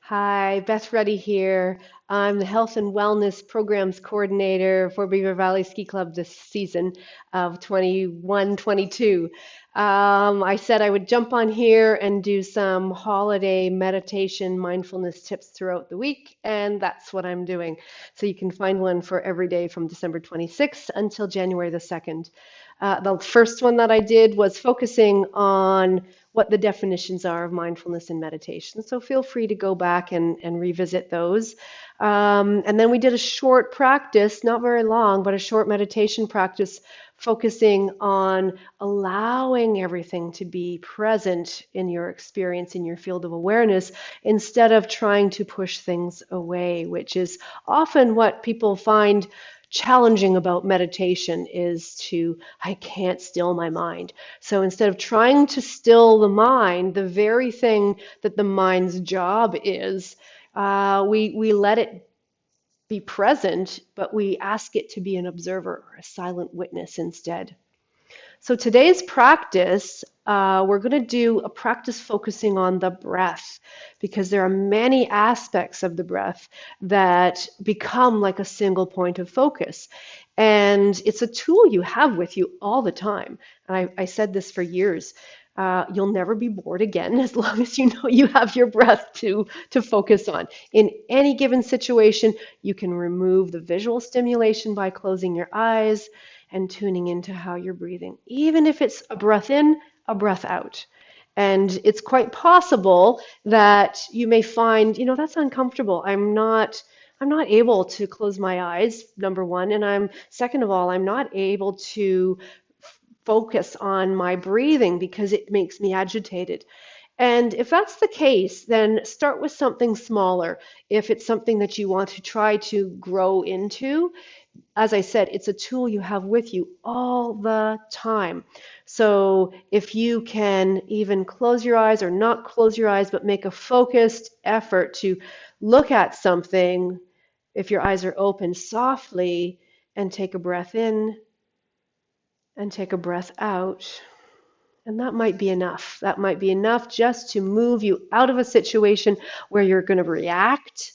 Hi, Beth Ruddy here. I'm the Health and Wellness Programs Coordinator for Beaver Valley Ski Club this season of 21-22. I said I would jump on here and do some holiday meditation mindfulness tips throughout the week, and that's what I'm doing. So you can find one for every day from December 26th until January the 2nd. The first one that I did was focusing on what the definitions are of mindfulness and meditation. So feel free to go back and revisit those. And then we did a short practice, not very long, but a short meditation practice focusing on allowing everything to be present in your experience, in your field of awareness, instead of trying to push things away, which is often what people find challenging about meditation is I can't still my mind. So instead of trying to still the mind, the very thing that the mind's job is, we let it be present, but we ask it to be an observer or a silent witness instead. So today's practice, we're going to do a practice focusing on the breath because there are many aspects of the breath that become like a single point of focus. And it's a tool you have with you all the time. And I said this for years. You'll never be bored again as long as you know you have your breath to focus on. In any given situation, you can remove the visual stimulation by closing your eyes and tuning into how you're breathing, even if it's a breath in, a breath out. And it's quite possible that you may find, that's uncomfortable. I'm not able to close my eyes, number one, and second of all, I'm not able to focus on my breathing because it makes me agitated. And if that's the case, then start with something smaller. If it's something that you want to try to grow into, as I said, it's a tool you have with you all the time. So if you can even close your eyes or not close your eyes, but make a focused effort to look at something, if your eyes are open softly, and take a breath in and take a breath out. And that might be enough. That might be enough just to move you out of a situation where you're going to react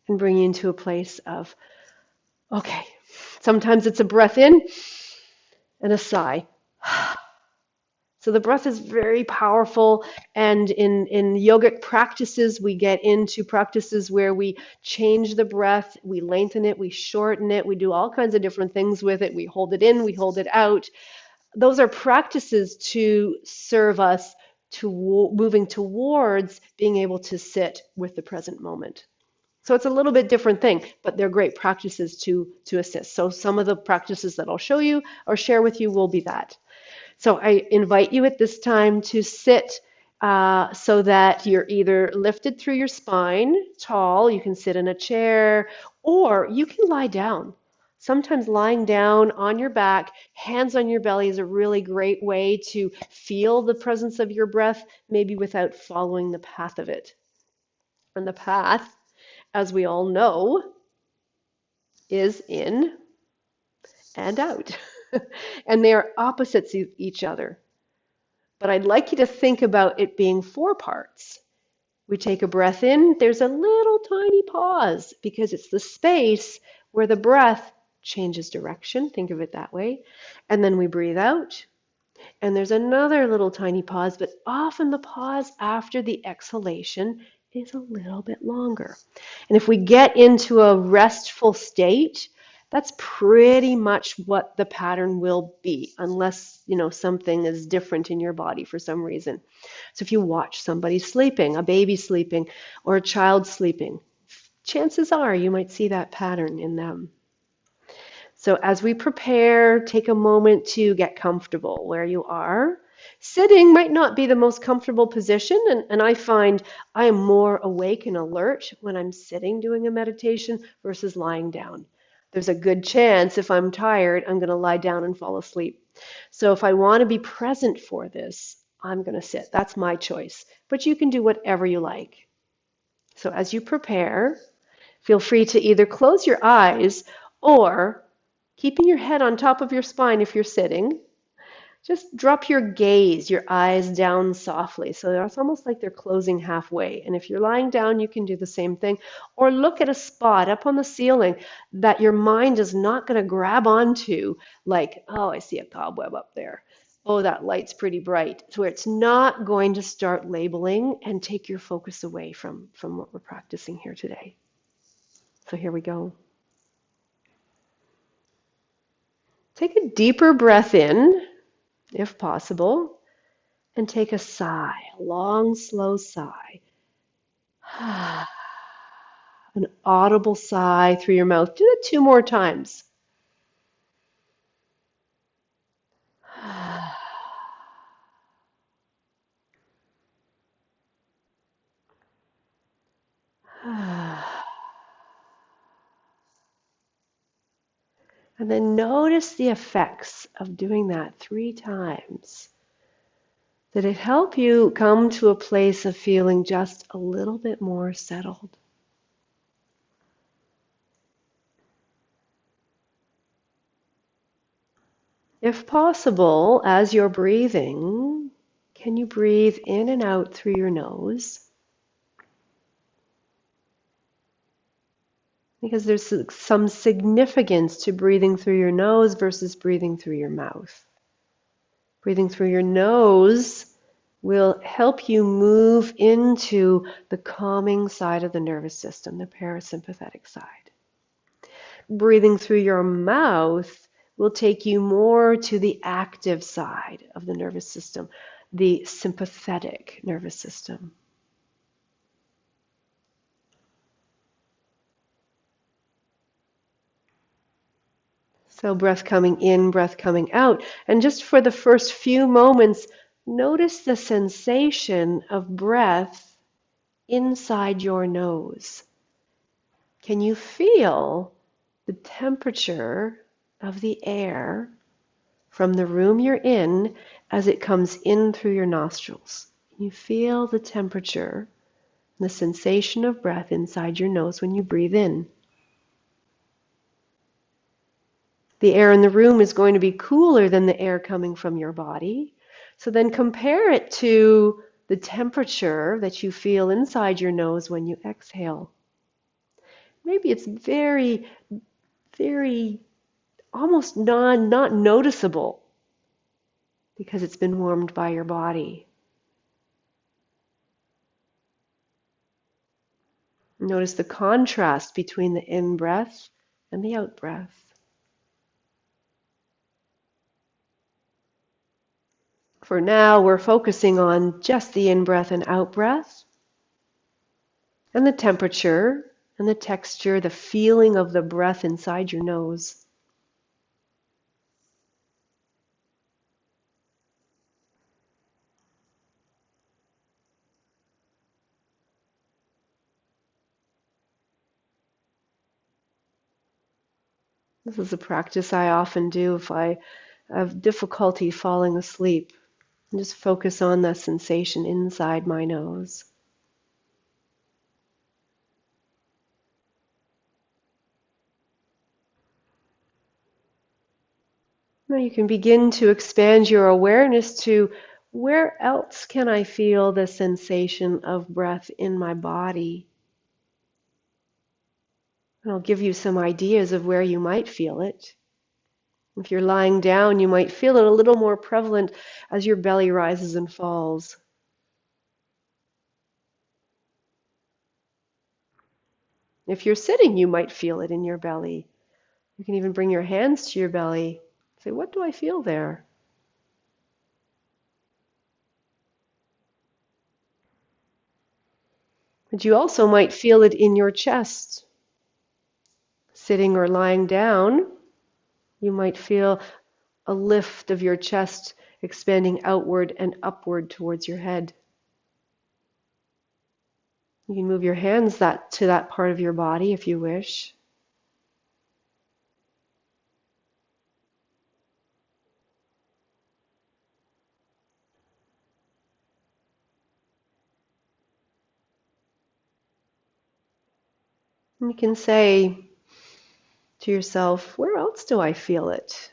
and bring you into a place of, okay, sometimes it's a breath in and a sigh. So the breath is very powerful. And in yogic practices, we get into practices where we change the breath, we lengthen it, we shorten it, we do all kinds of different things with it. We hold it in, we hold it out. Those are practices to serve us to moving towards being able to sit with the present moment. So it's a little bit different thing, but they're great practices to assist. So some of the practices that I'll show you or share with you will be that. So I invite you at this time to sit so that you're either lifted through your spine, tall, you can sit in a chair, or you can lie down. Sometimes lying down on your back, hands on your belly is a really great way to feel the presence of your breath, maybe without following the path of it. And the path, as we all know, is in and out. And they are opposites of each other. But I'd like you to think about it being four parts. We take a breath in, there's a little tiny pause because it's the space where the breath changes direction. Think of it that way. And then we breathe out, and there's another little tiny pause, but often the pause after the exhalation is a little bit longer. And if we get into a restful state, that's pretty much what the pattern will be, unless, something is different in your body for some reason. So if you watch somebody sleeping, a baby sleeping, or a child sleeping, chances are you might see that pattern in them. So as we prepare, take a moment to get comfortable where you are. Sitting might not be the most comfortable position, and I find I am more awake and alert when I'm sitting doing a meditation versus lying down. There's a good chance if I'm tired, I'm going to lie down and fall asleep. So if I want to be present for this, I'm going to sit. That's my choice. But you can do whatever you like. So as you prepare, feel free to either close your eyes or keeping your head on top of your spine if you're sitting, Just drop your gaze, your eyes down softly. So it's almost like they're closing halfway. And if you're lying down, you can do the same thing. Or look at a spot up on the ceiling that your mind is not going to grab onto, like, oh, I see a cobweb up there. Oh, that light's pretty bright. So it's not going to start labeling and take your focus away from what we're practicing here today. So here we go. Take a deeper breath in, if possible. And take a sigh, a long, slow sigh. An audible sigh through your mouth. Do it 2 more times. And then notice the effects of doing that 3 times. Did it help you come to a place of feeling just a little bit more settled? If possible, as you're breathing, can you breathe in and out through your nose? Because there's some significance to breathing through your nose versus breathing through your mouth. Breathing through your nose will help you move into the calming side of the nervous system, the parasympathetic side. Breathing through your mouth will take you more to the active side of the nervous system, the sympathetic nervous system. So breath coming in, breath coming out. And just for the first few moments, notice the sensation of breath inside your nose. Can you feel the temperature of the air from the room you're in as it comes in through your nostrils? Can you feel the temperature, the sensation of breath inside your nose when you breathe in? The air in the room is going to be cooler than the air coming from your body. So then compare it to the temperature that you feel inside your nose when you exhale. Maybe it's very, very almost not noticeable because it's been warmed by your body. Notice the contrast between the in-breath and the out-breath. For now, we're focusing on just the in-breath and out-breath, and the temperature and the texture, the feeling of the breath inside your nose. This is a practice I often do if I have difficulty falling asleep. And just focus on the sensation inside my nose. Now you can begin to expand your awareness to where else can I feel the sensation of breath in my body? And I'll give you some ideas of where you might feel it. If you're lying down, you might feel it a little more prevalent as your belly rises and falls. If you're sitting, you might feel it in your belly. You can even bring your hands to your belly. Say, what do I feel there? But you also might feel it in your chest. Sitting or lying down, you might feel a lift of your chest expanding outward and upward towards your head. You can move your hands to that part of your body if you wish. And you can say to yourself, where else do I feel it?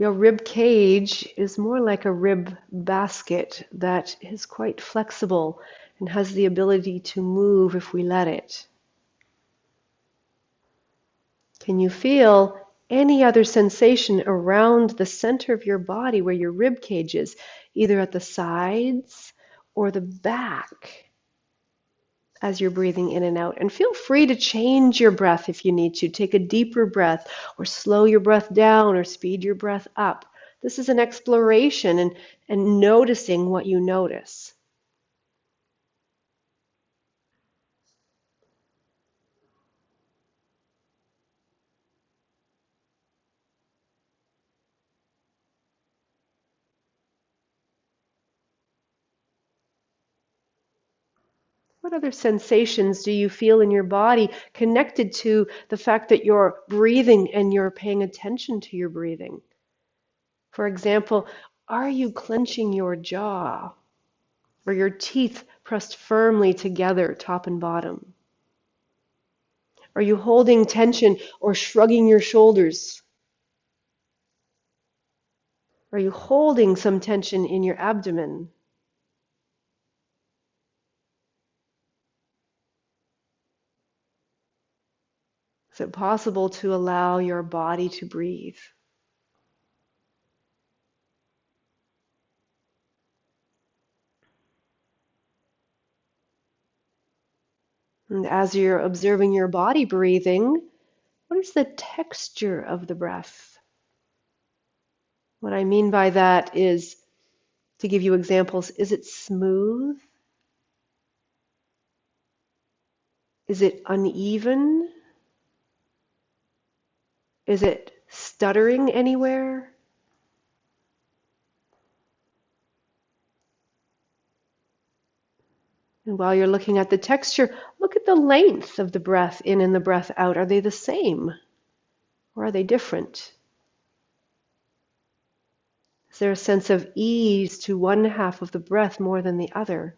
Your rib cage is more like a rib basket that is quite flexible and has the ability to move if we let it. Can you feel any other sensation around the center of your body where your rib cage is, either at the sides or the back as you're breathing in and out? And feel free to change your breath if you need to. Take a deeper breath or slow your breath down or speed your breath up. This is an exploration and noticing what you notice. What other sensations do you feel in your body connected to the fact that you're breathing and you're paying attention to your breathing? For example, are you clenching your jaw or your teeth pressed firmly together, top and bottom? Are you holding tension or shrugging your shoulders? Are you holding some tension in your abdomen? Is it possible to allow your body to breathe? And as you're observing your body breathing, what is the texture of the breath? What I mean by that is, to give you examples, is it smooth? Is it uneven? Is it stuttering anywhere? And while you're looking at the texture, look at the length of the breath in and the breath out. Are they the same or are they different? Is there a sense of ease to one half of the breath more than the other?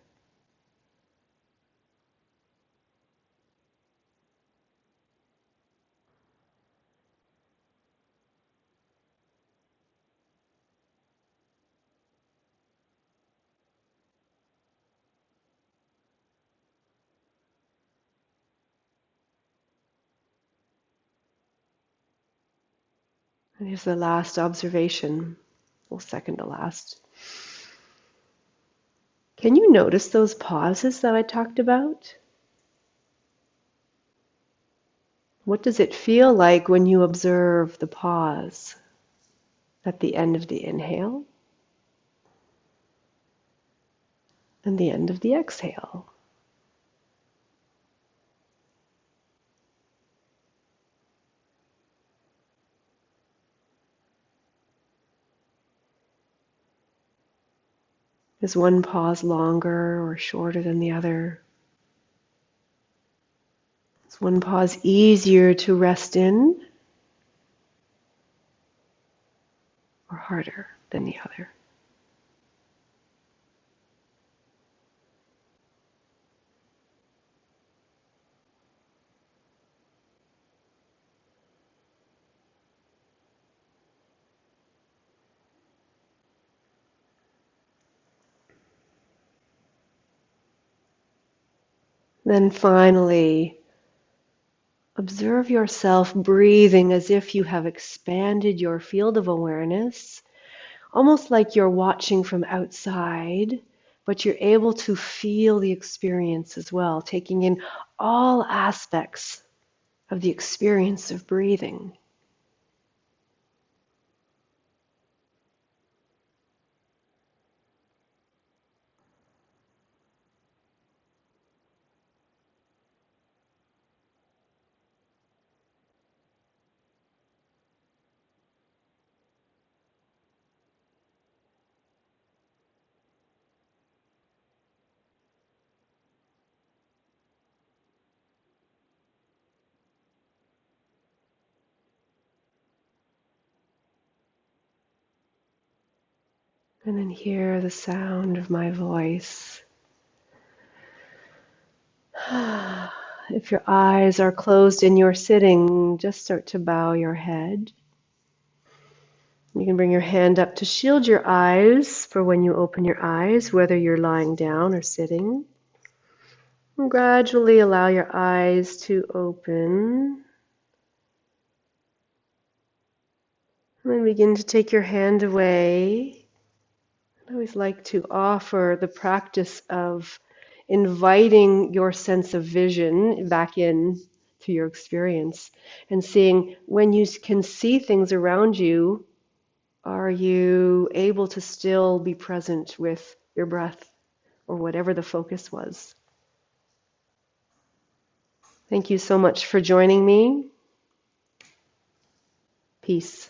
And here's the last observation, well, second to last. Can you notice those pauses that I talked about? What does it feel like when you observe the pause at the end of the inhale and the end of the exhale? Is one pause longer or shorter than the other? Is one pause easier to rest in or harder than the other? Then finally, observe yourself breathing as if you have expanded your field of awareness, almost like you're watching from outside, but you're able to feel the experience as well, taking in all aspects of the experience of breathing. And then hear the sound of my voice. If your eyes are closed in your sitting, just start to bow your head. You can bring your hand up to shield your eyes for when you open your eyes, whether you're lying down or sitting. And gradually allow your eyes to open. And then begin to take your hand away. I always like to offer the practice of inviting your sense of vision back in to your experience and seeing when you can see things around you, are you able to still be present with your breath or whatever the focus was? Thank you so much for joining me. Peace.